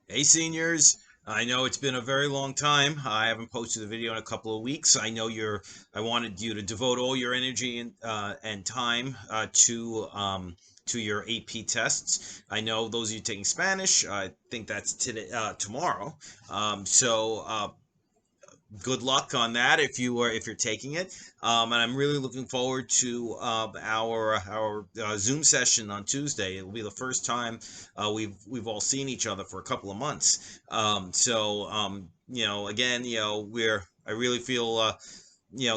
Hey seniors, I know it's been a very long time. I haven't posted a video in a couple of weeks. I know I wanted you to devote all your energy and time to your AP tests. I know those of you taking Spanish. I think that's today, tomorrow. So good luck on that if you're taking it. And I'm really looking forward to our Zoom session on Tuesday. It will be the first time we've all seen each other for a couple of months. Again, I really feel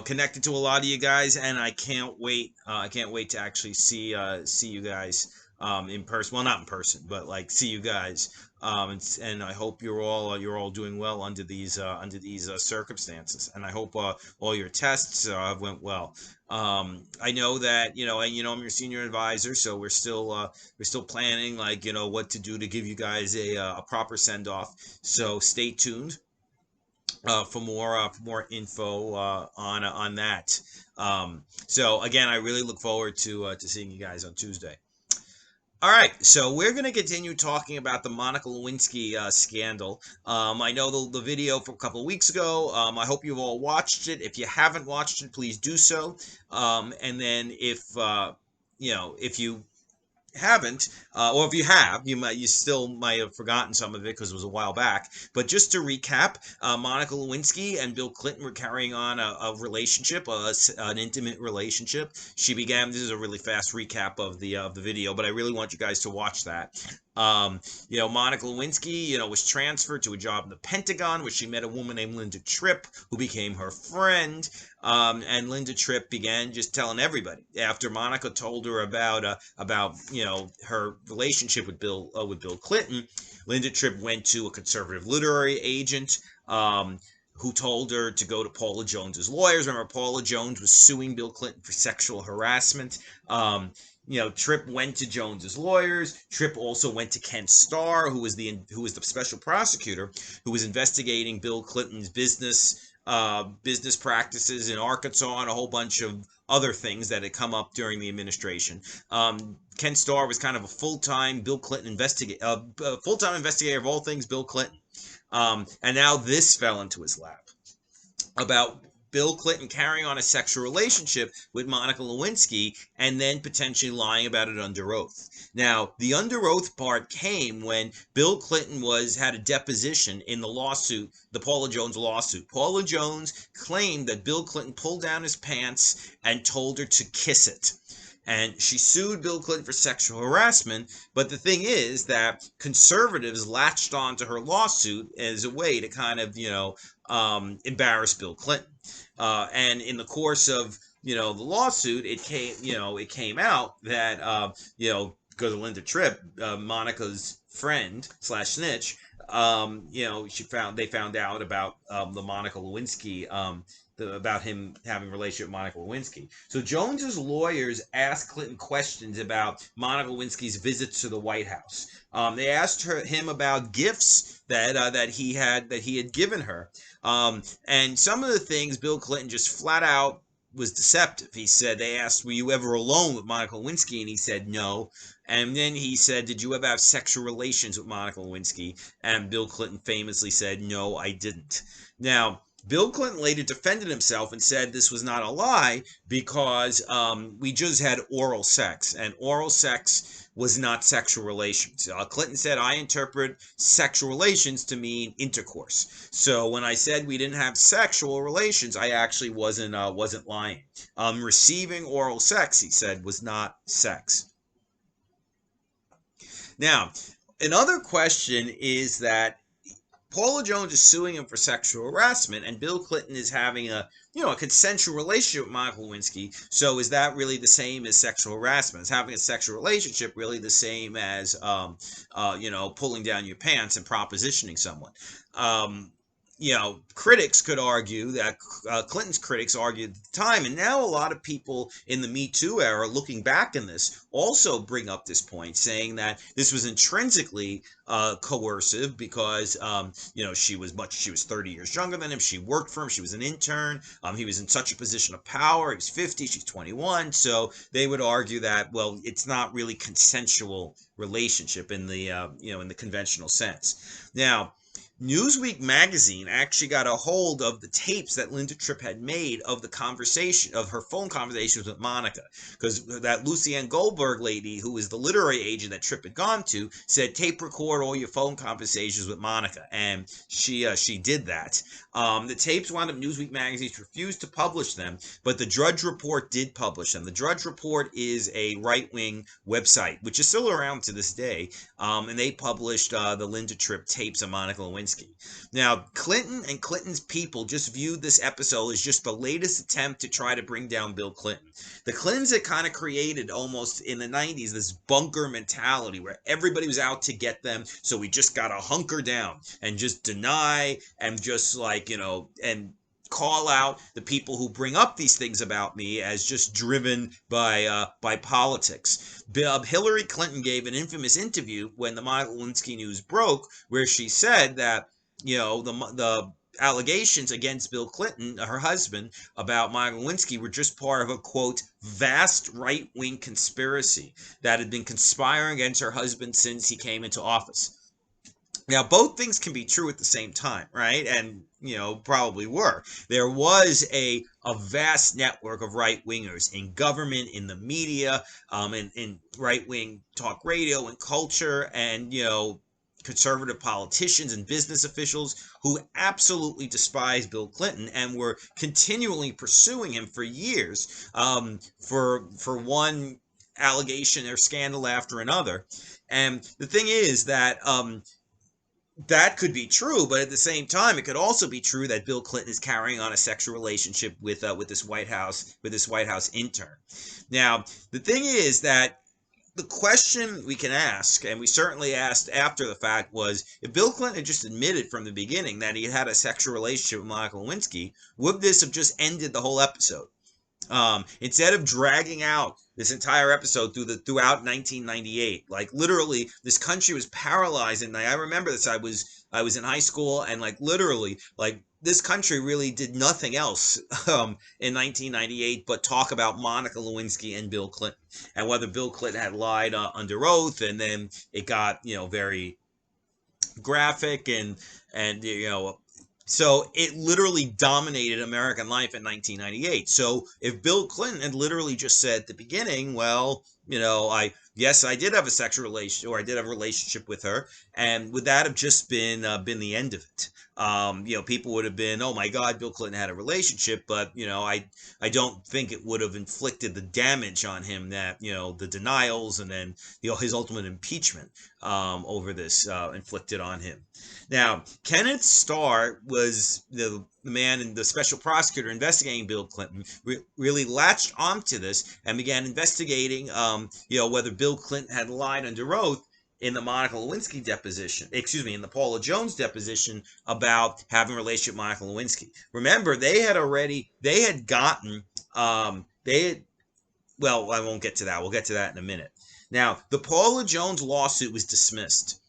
connected to a lot of you guys, and I can't wait. I can't wait to actually see you guys in person. Well, not in person, but like see you guys. And I hope you're all doing well under these circumstances. And I hope all your tests went well. I know that I'm your senior advisor, so we're still planning like what to do to give you guys a proper send off. So stay tuned for more info on that. So again, I really look forward to seeing you guys on Tuesday. All right, so we're going to continue talking about the Monica Lewinsky scandal. I know the video from a couple of weeks ago. I hope you've all watched it. If you haven't watched it, please do so. And then if you haven't, or if you have, you still might have forgotten some of it because it was a while back. But just to recap, Monica Lewinsky and Bill Clinton were carrying on a relationship, an intimate relationship. This is a really fast recap of the video, but I really want you guys to watch that. Monica Lewinsky, was transferred to a job in the Pentagon where she met a woman named Linda Tripp, who became her friend. And Linda Tripp began just telling everybody after Monica told her about her relationship with Bill Clinton. Linda Tripp went to a conservative literary agent. Who told her to go to Paula Jones's lawyers. Remember, Paula Jones was suing Bill Clinton for sexual harassment. Tripp went to Jones's lawyers. Tripp also went to Ken Starr, who was the special prosecutor who was investigating Bill Clinton's business practices in Arkansas and a whole bunch of other things that had come up during the administration. Ken Starr was kind of a full-time investigator of all things Bill Clinton. And now this fell into his lap about Bill Clinton carrying on a sexual relationship with Monica Lewinsky and then potentially lying about it under oath. Now, the under oath part came when Bill Clinton had a deposition in the lawsuit, the Paula Jones lawsuit. Paula Jones claimed that Bill Clinton pulled down his pants and told her to kiss it. And she sued Bill Clinton for sexual harassment. But the thing is that conservatives latched onto her lawsuit as a way to kind of, embarrass Bill Clinton. And in the course of, the lawsuit, it came out that, because of Linda Tripp, Monica's friend slash snitch, they found out about the Monica Lewinsky, about him having a relationship with Monica Lewinsky. So Jones's lawyers asked Clinton questions about Monica Lewinsky's visits to the White House. They asked him about gifts that he had given her, and some of the things Bill Clinton just flat out was deceptive. He said they asked, "Were you ever alone with Monica Lewinsky?" And he said no. And then he said, "Did you ever have sexual relations with Monica Lewinsky?" And Bill Clinton famously said, "No, I didn't." Now, Bill Clinton later defended himself and said this was not a lie because we just had oral sex, and oral sex was not sexual relations. Clinton said, "I interpret sexual relations to mean intercourse. So when I said we didn't have sexual relations, I actually wasn't lying. Receiving oral sex," he said, "was not sex." Now, another question is that Paula Jones is suing him for sexual harassment, and Bill Clinton is having a consensual relationship with Monica Lewinsky. So is that really the same as sexual harassment? Is having a sexual relationship really the same as pulling down your pants and propositioning someone? critics could argue that Clinton's critics argued at the time, and now a lot of people in the Me Too era, looking back in this, also bring up this point, saying that this was intrinsically coercive because she was 30 years younger than him. She worked for him. She was an intern. He was in such a position of power. He was 50. She's 21. So they would argue that, well, it's not really consensual relationship in the in the conventional sense. Now, Newsweek magazine actually got a hold of the tapes that Linda Tripp had made of the conversation, of her phone conversations with Monica, because that Lucy Ann Goldberg lady, who was the literary agent that Tripp had gone to, said tape record all your phone conversations with Monica, and she did that. The tapes wound up, Newsweek magazines refused to publish them, but the Drudge Report did publish them. The Drudge Report is a right-wing website, which is still around to this day, and they published the Linda Tripp tapes of Monica Lewinsky. Now, Clinton and Clinton's people just viewed this episode as just the latest attempt to try to bring down Bill Clinton. The Clintons had kind of created, almost in the 90s, this bunker mentality where everybody was out to get them, so we just got to hunker down and just deny and just and call out the people who bring up these things about me as just driven by politics. Hillary Clinton gave an infamous interview when the Monica Lewinsky news broke, where she said that the allegations against Bill Clinton, her husband, about Monica Lewinsky were just part of a, quote, vast right-wing conspiracy that had been conspiring against her husband since he came into office. Now, both things can be true at the same time, right? And, probably were. There was a vast network of right-wingers in government, in the media, in right-wing talk radio and culture, and, conservative politicians and business officials who absolutely despised Bill Clinton and were continually pursuing him for years for one allegation or scandal after another. And the thing is that that could be true, but at the same time, it could also be true that Bill Clinton is carrying on a sexual relationship with this White House intern. Now, the thing is that the question we can ask, and we certainly asked after the fact, was if Bill Clinton had just admitted from the beginning that he had a sexual relationship with Monica Lewinsky, would this have just ended the whole episode? Instead of dragging out this entire episode throughout 1998, like literally this country was paralyzed. And I remember this. I was in high school, and literally this country really did nothing else in 1998 but talk about Monica Lewinsky and Bill Clinton, and whether Bill Clinton had lied under oath, and then it got very graphic and so it literally dominated American life in 1998. So if Bill Clinton had literally just said at the beginning, well, I did have a sexual relation, or I did have a relationship with her, and would that have just been the end of it? People would have been, oh my God, Bill Clinton had a relationship, but I don't think it would have inflicted the damage on him that the denials and then his ultimate impeachment over this inflicted on him. Now, Kenneth Starr was the man and the special prosecutor investigating Bill Clinton, really latched onto this and began investigating, whether Bill Clinton had lied under oath in the Monica Lewinsky deposition, in the Paula Jones deposition about having a relationship with Monica Lewinsky. Remember, well, I won't get to that. We'll get to that in a minute. Now, the Paula Jones lawsuit was dismissed,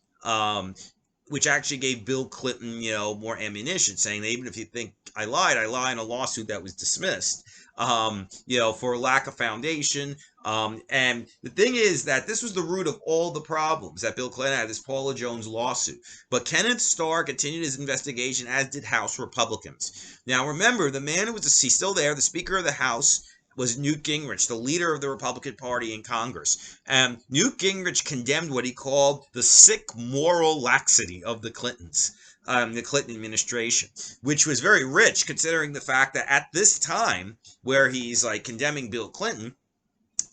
which actually gave Bill Clinton, more ammunition, saying that even if you think I lied in a lawsuit that was dismissed, for lack of foundation. And the thing is that this was the root of all the problems that Bill Clinton had, this Paula Jones lawsuit. But Kenneth Starr continued his investigation, as did House Republicans. Now, remember, the man who was he's still there, the Speaker of the House, was Newt Gingrich, the leader of the Republican Party in Congress. And Newt Gingrich condemned what he called the sick moral laxity of the Clintons. The Clinton administration, which was very rich considering the fact that at this time where he's condemning Bill Clinton,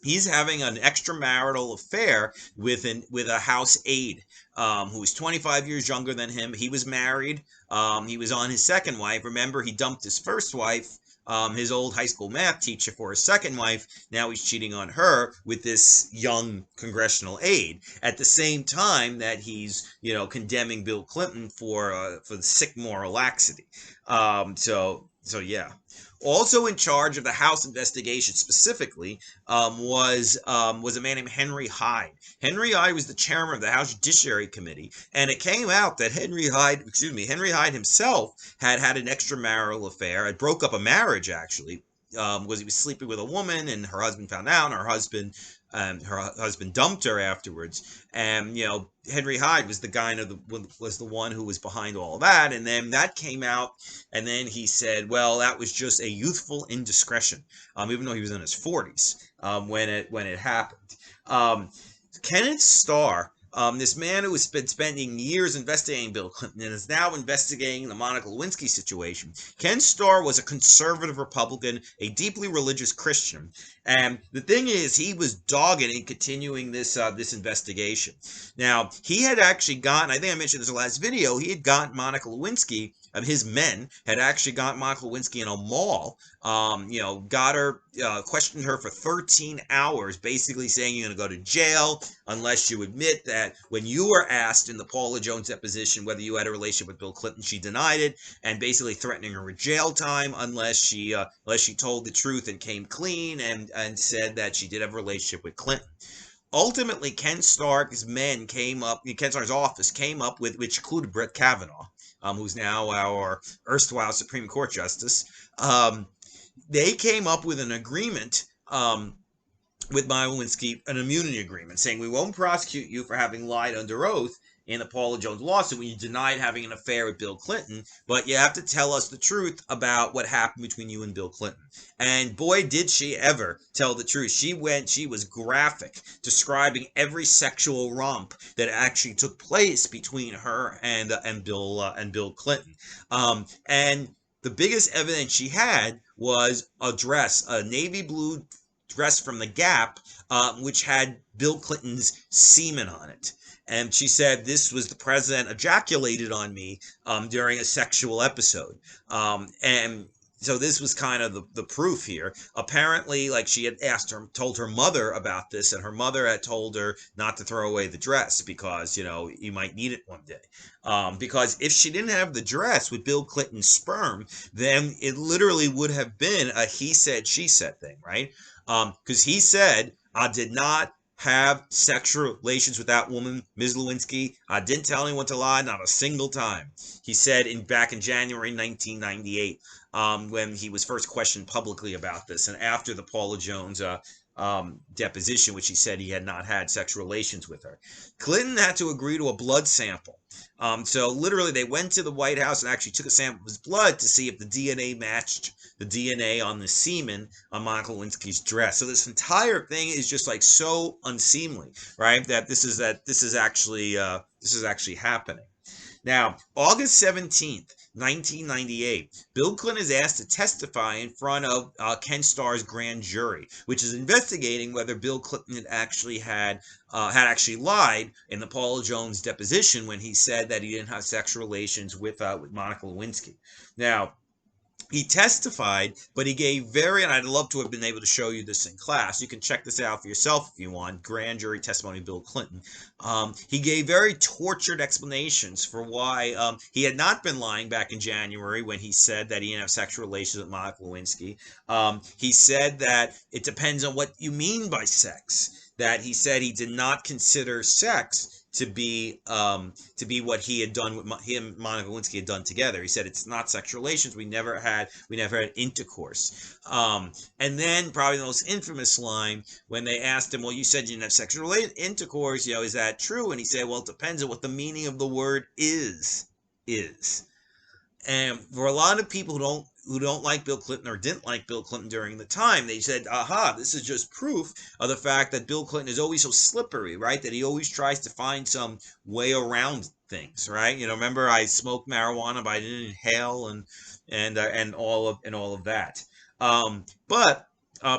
he's having an extramarital affair with a House aide who was 25 years younger than him. He was married. He was on his second wife. Remember, he dumped his first wife his old high school math teacher for his second wife. Now he's cheating on her with this young congressional aide. At the same time that he's, condemning Bill Clinton for the sick moral laxity. So yeah. Also in charge of the House investigation specifically was a man named Henry Hyde. Henry Hyde was the chairman of the House Judiciary Committee, and it came out that Henry Hyde himself had an extramarital affair. It broke up a marriage actually. Was he was sleeping with a woman, and her husband found out, and her husband dumped her afterwards. And Henry Hyde was the one who was behind all that, and then that came out, and then he said, well, that was just a youthful indiscretion, even though he was in his 40s when it happened. Ken Starr, this man who has been spending years investigating Bill Clinton and is now investigating the Monica Lewinsky situation. Ken Starr was a conservative Republican, a deeply religious Christian, and the thing is, he was dogged in continuing this investigation. Now, he had actually gotten, I think I mentioned this in the last video, he had gotten Monica Lewinsky, his men had actually got Monica Lewinsky in a mall, got her, questioned her for 13 hours, basically saying you're going to go to jail unless you admit that when you were asked in the Paula Jones deposition whether you had a relationship with Bill Clinton, she denied it, and basically threatening her with jail time unless she told the truth and came clean and said that she did have a relationship with Clinton. Ultimately, Ken Starr's office came up with, which included Brett Kavanaugh, who's now our erstwhile Supreme Court Justice. They came up with an agreement with Monica Lewinsky, an immunity agreement, saying we won't prosecute you for having lied under oath in the Paula Jones lawsuit when you denied having an affair with Bill Clinton, but you have to tell us the truth about what happened between you and Bill Clinton. And boy, did she ever tell the truth. She was graphic, describing every sexual romp that actually took place between her and Bill Clinton. And the biggest evidence she had was a dress, a navy blue dress from the Gap, which had Bill Clinton's semen on it. And she said, this was the president ejaculated on me during a sexual episode. And so this was kind of the proof here. Apparently, like, she had told her mother about this, and her mother had told her not to throw away the dress because, you might need it one day. Because if she didn't have the dress with Bill Clinton's sperm, then it literally would have been a he said, she said thing, right? Because he said, I did not have sexual relations with that woman, Ms. Lewinsky. I didn't tell anyone to lie, not a single time. He said back in January 1998, when he was first questioned publicly about this, and after the Paula Jones deposition, which he said he had not had sexual relations with her. Clinton had to agree to a blood sample. So literally they went to the White House and actually took a sample of his blood to see if the DNA matched the DNA on the semen on Monica Lewinsky's dress. So this entire thing is just like so unseemly, right? That this is actually happening. Now, August 17th, 1998, Bill Clinton is asked to testify in front of Ken Starr's grand jury, which is investigating whether Bill Clinton had actually lied in the Paula Jones deposition when he said that he didn't have sexual relations with Monica Lewinsky. Now, he testified, but he gave and I'd love to have been able to show you this in class. You can check this out for yourself if you want. Grand jury testimony of Bill Clinton. He gave very tortured explanations for why he had not been lying back in January when he said that he didn't have sexual relations with Monica Lewinsky. He said that it depends on what you mean by sex. That he said he did not consider sex to be what he had done with Monica Lewinsky had done together. He said it's not sexual relations. We never had intercourse. And then probably the most infamous line when they asked him, well, you said you didn't have sexual intercourse. Is that true? And he said, well, it depends on what the meaning of the word is. And for a lot of people who don't like Bill Clinton or didn't like Bill Clinton during the time, they said, aha, this is just proof of the fact that Bill Clinton is always so slippery, right? That he always tries to find some way around things, right? Remember I smoked marijuana, but I didn't inhale and all of that. But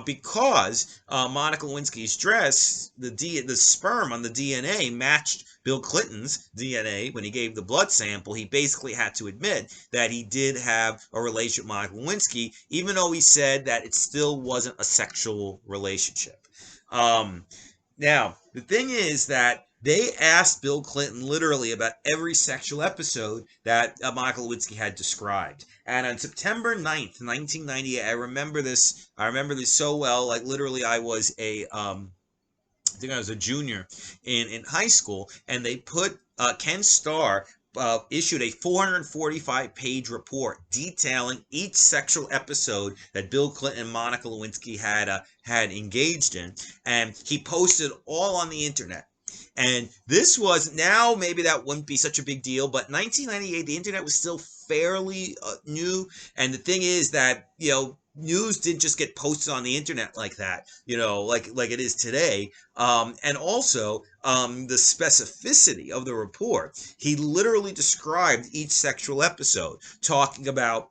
because Monica Lewinsky's dress, the sperm on the DNA matched Bill Clinton's DNA when he gave the blood sample. He basically had to admit that he did have a relationship with Monica Lewinsky, even though he said that it still wasn't a sexual relationship. Um, Now, the thing is that they asked Bill Clinton literally about every sexual episode that Monica Lewinsky had described. And on September 9th, 1998, I remember this. I remember this so well. Like literally, I think I was a junior in high school, and they put Ken Starr issued a 445-page report detailing each sexual episode that Bill Clinton and Monica Lewinsky had engaged in, and he posted all on the internet. And this was, now maybe that wouldn't be such a big deal, but 1998, the internet was still fairly new. And the thing is that, news didn't just get posted on the internet like that, like it is today. And also, the specificity of the report. He literally described each sexual episode, talking about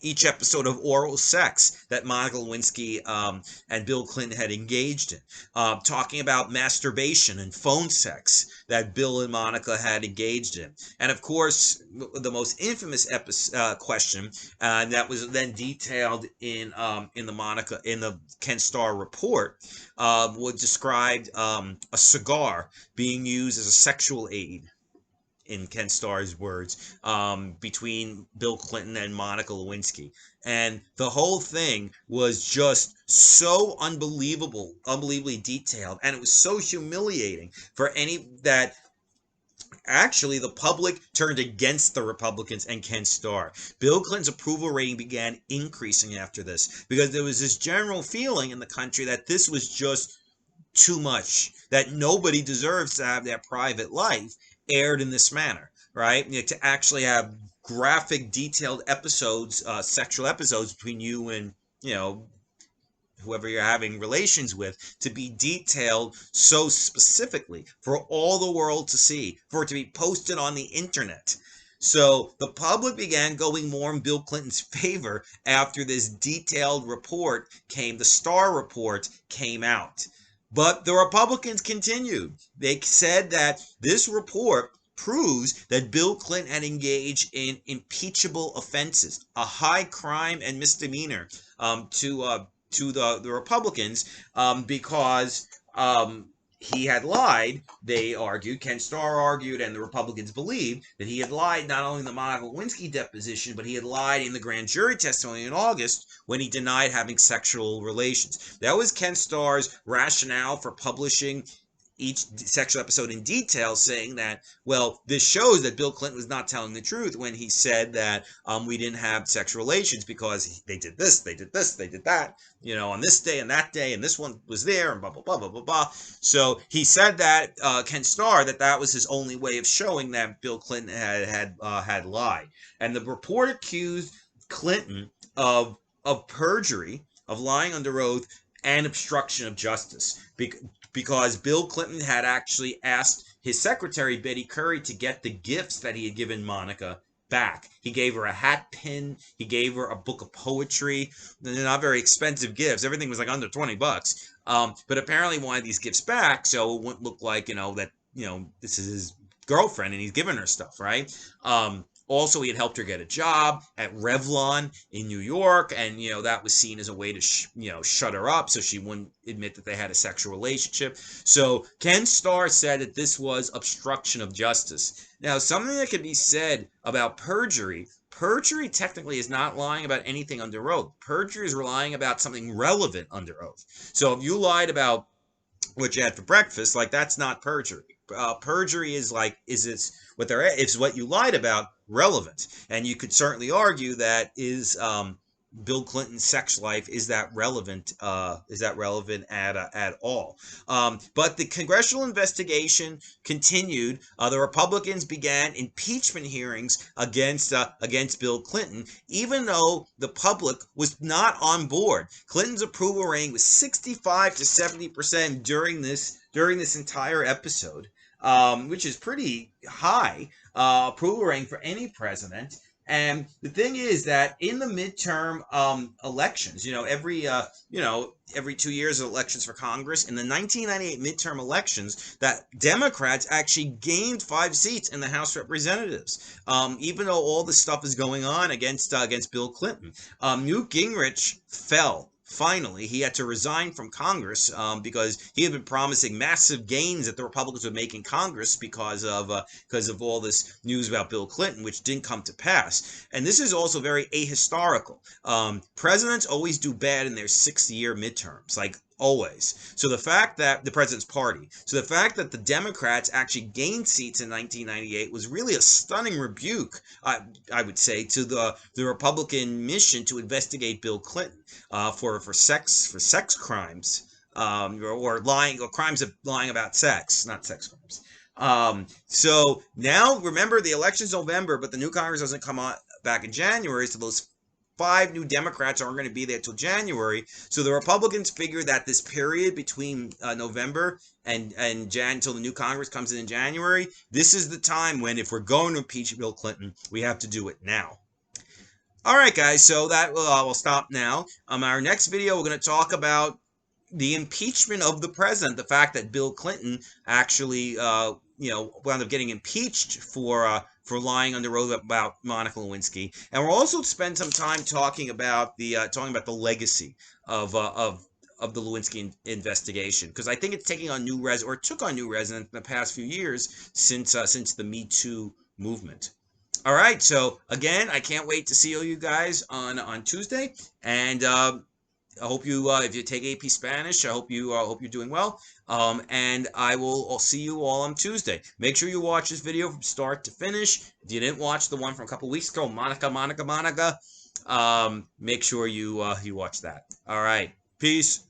each episode of oral sex that Monica Lewinsky and Bill Clinton had engaged in, talking about masturbation and phone sex that Bill and Monica had engaged in, and of course the most infamous question that was then detailed in the Ken Starr report was described a cigar being used as a sexual aid, in Ken Starr's words, between Bill Clinton and Monica Lewinsky. And the whole thing was just so unbelievably detailed. And it was so humiliating for any that actually the public turned against the Republicans and Ken Starr. Bill Clinton's approval rating began increasing after this because there was this general feeling in the country that this was just too much, that nobody deserves to have their private life aired in this manner, right? To actually have graphic, detailed episodes, sexual episodes between you and, whoever you're having relations with, to be detailed so specifically for all the world to see, for it to be posted on the internet. So the public began going more in Bill Clinton's favor after this detailed report the Starr report came out. But the Republicans continued. They said that this report proves that Bill Clinton had engaged in impeachable offenses, a high crime and misdemeanor to the Republicans, because he had lied. They argued, Ken Starr argued, and the Republicans believed that he had lied not only in the Monica Lewinsky deposition, but he had lied in the grand jury testimony in August when he denied having sexual relations. That was Ken Starr's rationale for publishing each sexual episode in detail, saying that, well, this shows that Bill Clinton was not telling the truth when he said that we didn't have sexual relations because they did this, they did this, they did that, on this day and that day, and this one was there, and blah, blah, blah, blah, blah, blah. So he said that, Ken Starr, that was his only way of showing that Bill Clinton had lied. And the report accused Clinton of perjury, of lying under oath, and obstruction of justice, because Bill Clinton had actually asked his secretary, Betty Curry, to get the gifts that he had given Monica back. He gave her a hat pin. He gave her a book of poetry. They're not very expensive gifts. Everything was like under $20. But apparently wanted these gifts back so it wouldn't look like, that, this is his girlfriend and he's giving her stuff, right? Also, he had helped her get a job at Revlon in New York, and, that was seen as a way to, shut her up so she wouldn't admit that they had a sexual relationship. So Ken Starr said that this was obstruction of justice. Now, something that can be said about perjury technically is not lying about anything under oath. Perjury is lying about something relevant under oath. So if you lied about what you had for breakfast, like, that's not perjury. Perjury is like, is what you lied about relevant? And you could certainly argue that is Bill Clinton's sex life, is that relevant? At all? But the congressional investigation continued. The Republicans began impeachment hearings against Bill Clinton, even though the public was not on board. Clinton's approval rating was 65 to 70% during this entire episode, which is pretty high approval rating for any president. And the thing is that in the midterm elections, every 2 years of elections for Congress, in the 1998 midterm elections, that Democrats actually gained 5 seats in the House of Representatives, even though all this stuff is going on against Bill Clinton. Newt Gingrich fell. Finally, he had to resign from Congress because he had been promising massive gains that the Republicans would make in Congress because of all this news about Bill Clinton, which didn't come to pass. And this is also very ahistorical. Presidents always do bad in their 6th-year midterms, like always. So the fact that the president's party, so the fact that the Democrats actually gained seats in 1998 was really a stunning rebuke, I would say, to the Republican mission to investigate Bill Clinton for sex crimes, or lying, or crimes of lying about sex, not sex crimes. So now, remember, the election's November, but the new Congress doesn't come on back in January, so those 5 new Democrats aren't going to be there till January. So the Republicans figure that this period between November and Jan until the new Congress comes in January, this is the time when, if we're going to impeach Bill Clinton, we have to do it now. All right, guys, so that will stop now. Our next video, we're going to talk about the impeachment of the president, the fact that Bill Clinton actually, wound up getting impeached for lying under oath about Monica Lewinsky, and we'll also spend some time talking about the legacy of the Lewinsky investigation, because I think it's taking on took on new resonance in the past few years since the Me Too movement. All right, so again, I can't wait to see all you guys on Tuesday, and I hope you, if you take AP Spanish, I hope you're doing well. And I'll see you all on Tuesday. Make sure you watch this video from start to finish. If you didn't watch the one from a couple weeks ago, Monica, make sure you watch that. All right, peace.